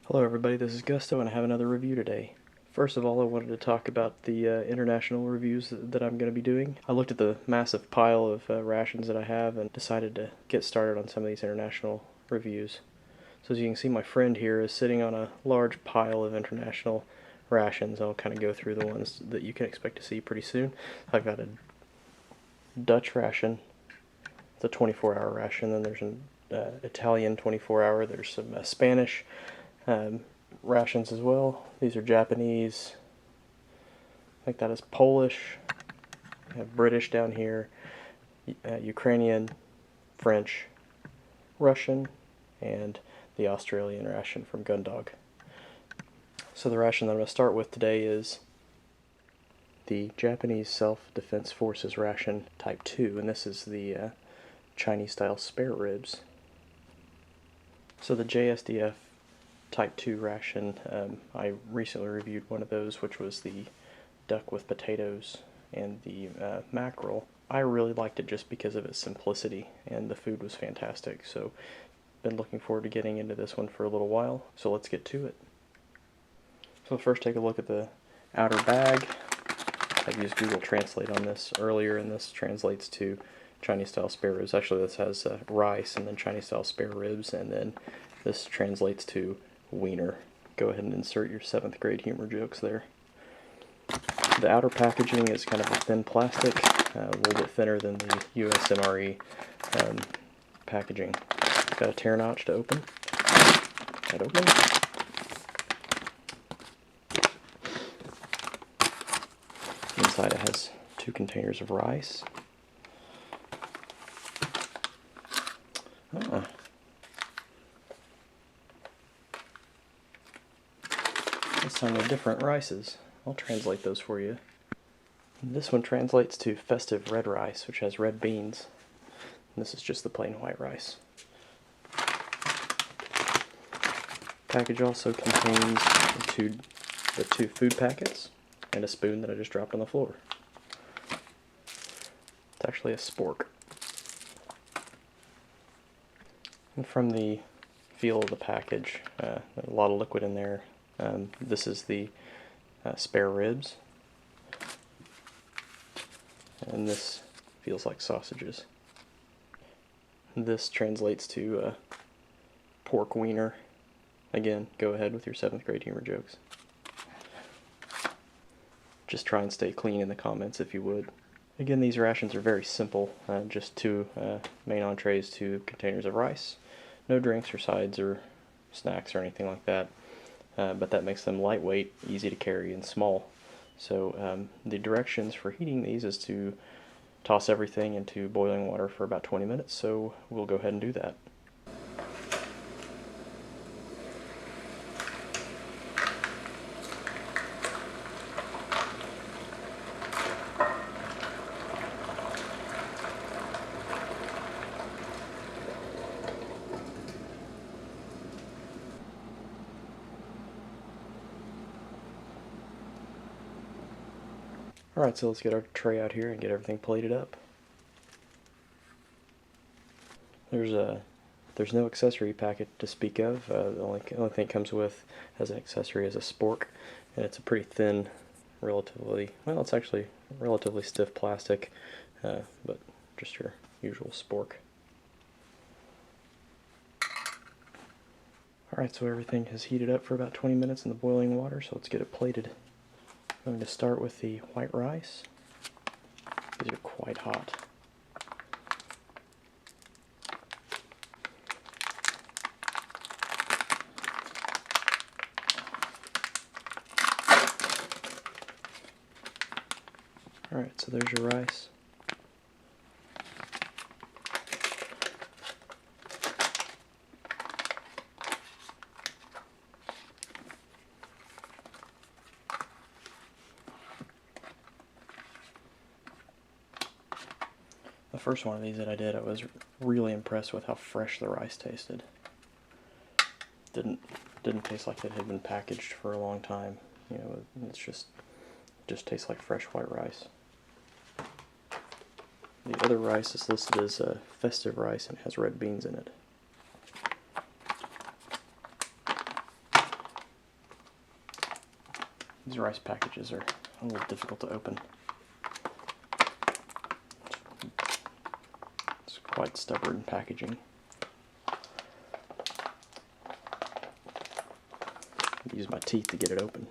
Hello everybody, this is Gusto and I have another review today. First of all, I wanted to talk about the international reviews that I'm going to be doing. I looked at the massive pile of rations that I have and decided to get started on some of these international reviews. So as you can see, my friend here is sitting on a large pile of international rations. I'll kind of go through the ones that you can expect to see pretty soon. I've got a Dutch ration. It's a 24-hour ration. Then there's an Italian 24-hour. There's some Spanish rations as well. These are Japanese. I think that is Polish. We have British down here, Ukrainian, French, Russian, and the Australian ration from Gundog. So the ration that I'm going to start with today is the Japanese Self-Defense Forces ration Type 2, and this is the Chinese-style spare ribs. So the JSDF Type 2 ration, I recently reviewed one of those, which was the duck with potatoes and the mackerel. I really liked it just because of its simplicity, and the food was fantastic. So been looking forward to getting into this one for a little while, so let's get to it. So first take a look at the outer bag. I used Google Translate on this earlier, and this translates to Chinese-style spare ribs. Actually, this has rice, and then Chinese-style spare ribs, and then this translates to wiener. Go ahead and insert your 7th grade humor jokes there. The outer packaging is kind of a thin plastic, a little bit thinner than the US MRE packaging. Got a tear notch to open. That open. Inside it has 2 containers of rice. This time they're different rices. I'll translate those for you. This one translates to festive red rice, which has red beans. And this is just the plain white rice. Package also contains the two food packets and a spoon that I just dropped on the floor. It's actually a spork. And from the feel of the package, there's a lot of liquid in there. This is the spare ribs, and this feels like sausages. This translates to pork wiener. Again, go ahead with your 7th grade humor jokes. Just try and stay clean in the comments if you would. Again, these rations are very simple, just 2 main entrees, 2 containers of rice, no drinks or sides or snacks or anything like that. But that makes them lightweight, easy to carry, and small. So the directions for heating these is to toss everything into boiling water for about 20 minutes, so we'll go ahead and do that. Alright, so let's get our tray out here and get everything plated up. There's no accessory packet to speak of. The only thing it comes with as an accessory is a spork, and it's a pretty thin, it's actually relatively stiff plastic, but just your usual spork. Alright, so everything has heated up for about 20 minutes in the boiling water, so let's get it plated. I'm going to start with the white rice. These are quite hot. Alright, so there's your rice. The first one of these that I did, I was really impressed with how fresh the rice tasted. Didn't taste like it had been packaged for a long time. You know, it's just tastes like fresh white rice. The other rice is listed as festive rice and has red beans in it. These rice packages are a little difficult to open. It's quite stubborn packaging. Use my teeth to get it open.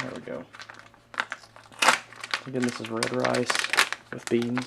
There we go. Again, this is red rice with beans.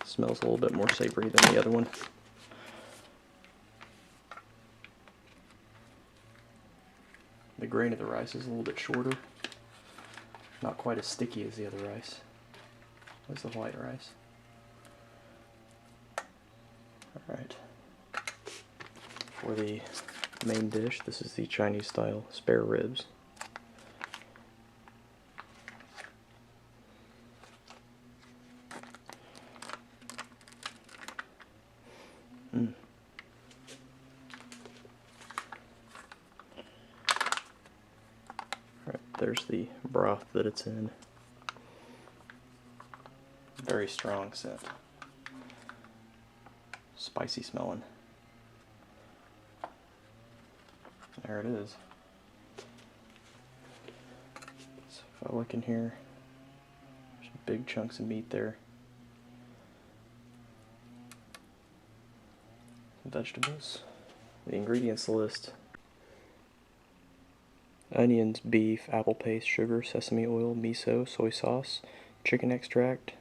Smells a little bit more savory than the other one. The grain of the rice is a little bit shorter. Not quite as sticky as the other rice. As the white rice. Alright. For the main dish, this is the Chinese style spare ribs. Alright, there's the broth that it's in. Very strong scent. Spicy smelling. There it is. So if I look in here, there's big chunks of meat there. Some vegetables. The ingredients list: onions, beef, apple paste, sugar, sesame oil, miso, soy sauce, chicken extract,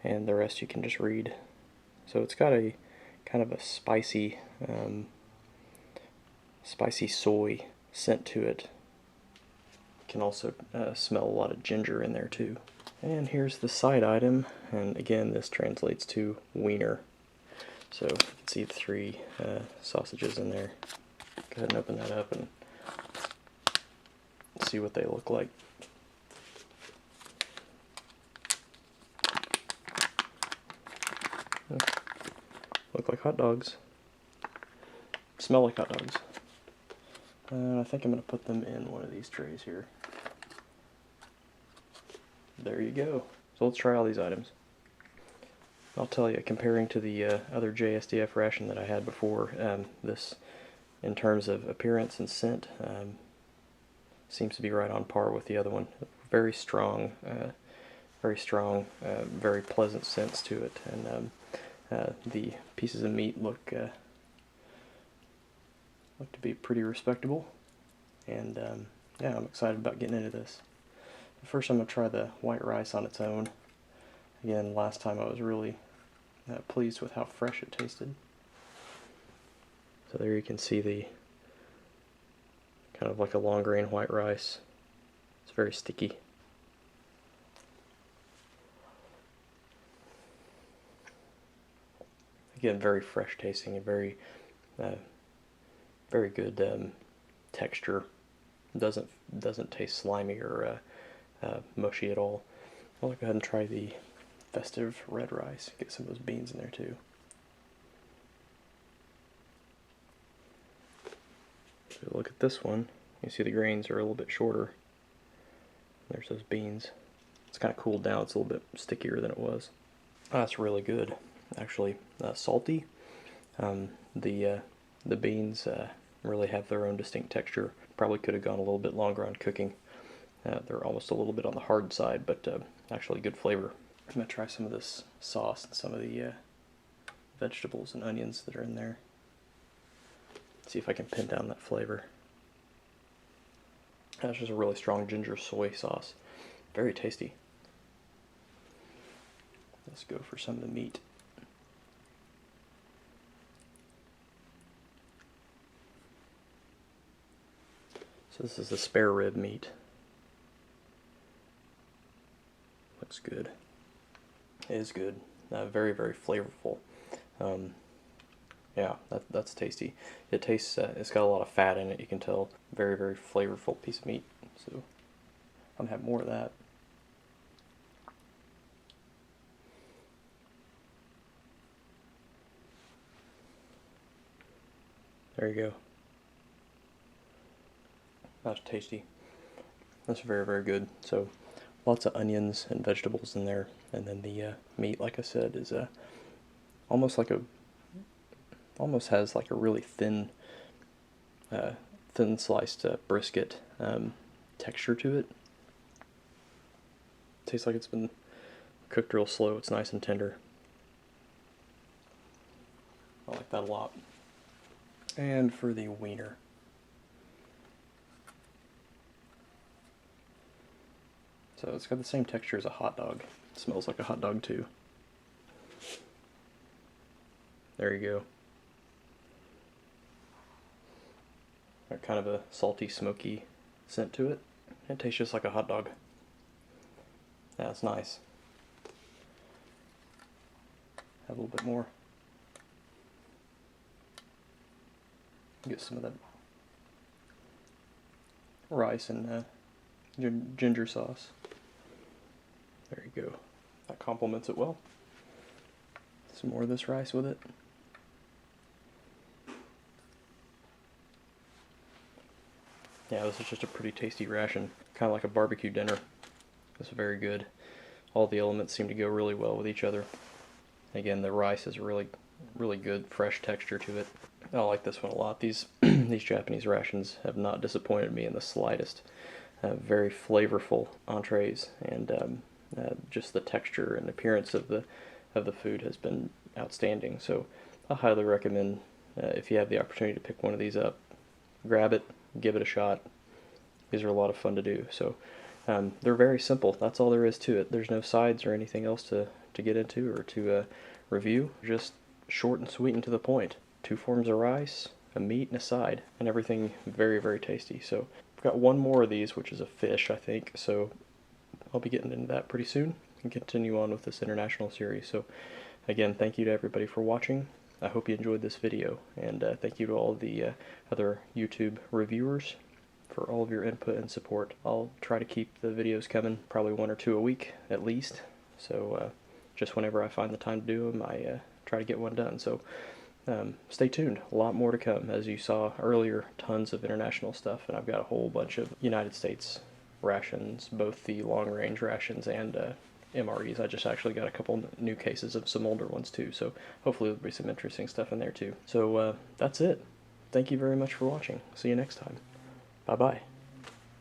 and the rest you can just read. So it's got a kind of a spicy soy scent to it. You can also smell a lot of ginger in there too. And here's the side item, and again this translates to wiener. So you can see the 3 sausages in there. Go ahead and open that up and see what they look like. Look like hot dogs. Smell like hot dogs. And I think I'm going to put them in one of these trays here. There you go. So let's try all these items. I'll tell you, comparing to the other JSDF ration that I had before, this, in terms of appearance and scent, seems to be right on par with the other one. Very strong, very pleasant scents to it, and the pieces of meat look to be pretty respectable, and yeah, I'm excited about getting into this. First I'm going to try the white rice on its own. Again, last time I was really pleased with how fresh it tasted. So there you can see the kind of like a long grain white rice. It's very sticky. Again, very fresh tasting and very good texture. Doesn't taste slimy or mushy at all. I'll go ahead and try the festive red rice. Get some of those beans in there too. So look at this one. You see the grains are a little bit shorter. There's those beans. It's kind of cooled down. It's a little bit stickier than it was. Oh, that's really good. Actually, salty. The beans really have their own distinct texture. Probably could have gone a little bit longer on cooking. They're almost a little bit on the hard side, but actually good flavor. I'm going to try some of this sauce and some of the vegetables and onions that are in there. See if I can pin down that flavor. That's just a really strong ginger soy sauce. Very tasty. Let's go for some of the meat. So this is the spare rib meat. Looks good. It is good. Very, very flavorful. Yeah, that's tasty. It tastes. It's got a lot of fat in it. You can tell. Very, very flavorful piece of meat. So I'm gonna have more of that. There you go. That's tasty. That's very, very good. So Lots of onions and vegetables in there, and then the meat, like I said, is almost has like a really thin sliced brisket texture to it. Tastes like it's been cooked real slow. It's nice and tender. I like that a lot. And for the wiener, so it's got the same texture as a hot dog. It smells like a hot dog too. There you go. Got kind of a salty, smoky scent to it. It tastes just like a hot dog. Yeah, it's nice. Have a little bit more. Get some of that rice and ginger sauce. There you go. That complements it well. Some more of this rice with it. Yeah, this is just a pretty tasty ration. Kind of like a barbecue dinner. It's very good. All the elements seem to go really well with each other. Again, the rice is really good, fresh texture to it. I like this one a lot. These these Japanese rations have not disappointed me in the slightest. Very flavorful entrees, and just the texture and appearance of the food has been outstanding. So I highly recommend, if you have the opportunity to pick one of these up, grab it, give it a shot. These are a lot of fun to do. So they're very simple. That's all there is to it. There's no sides or anything else to get into or to review. Just short and sweet and to the point. 2 forms of rice, a meat, and a side, and everything very, very tasty. So I've got one more of these, which is a fish, I think. So I'll be getting into that pretty soon and continue on with this international series. So again, thank you to everybody for watching. I hope you enjoyed this video, and thank you to all the other YouTube reviewers for all of your input and support. I'll try to keep the videos coming, probably 1 or 2 a week at least. So just whenever I find the time to do them, I try to get one done. So stay tuned. A lot more to come. As you saw earlier, tons of international stuff, and I've got a whole bunch of United States rations, both the long-range rations and MREs. I just actually got a couple new cases of some older ones too, so hopefully there'll be some interesting stuff in there too. So that's it. Thank you very much for watching. See you next time. Bye-bye.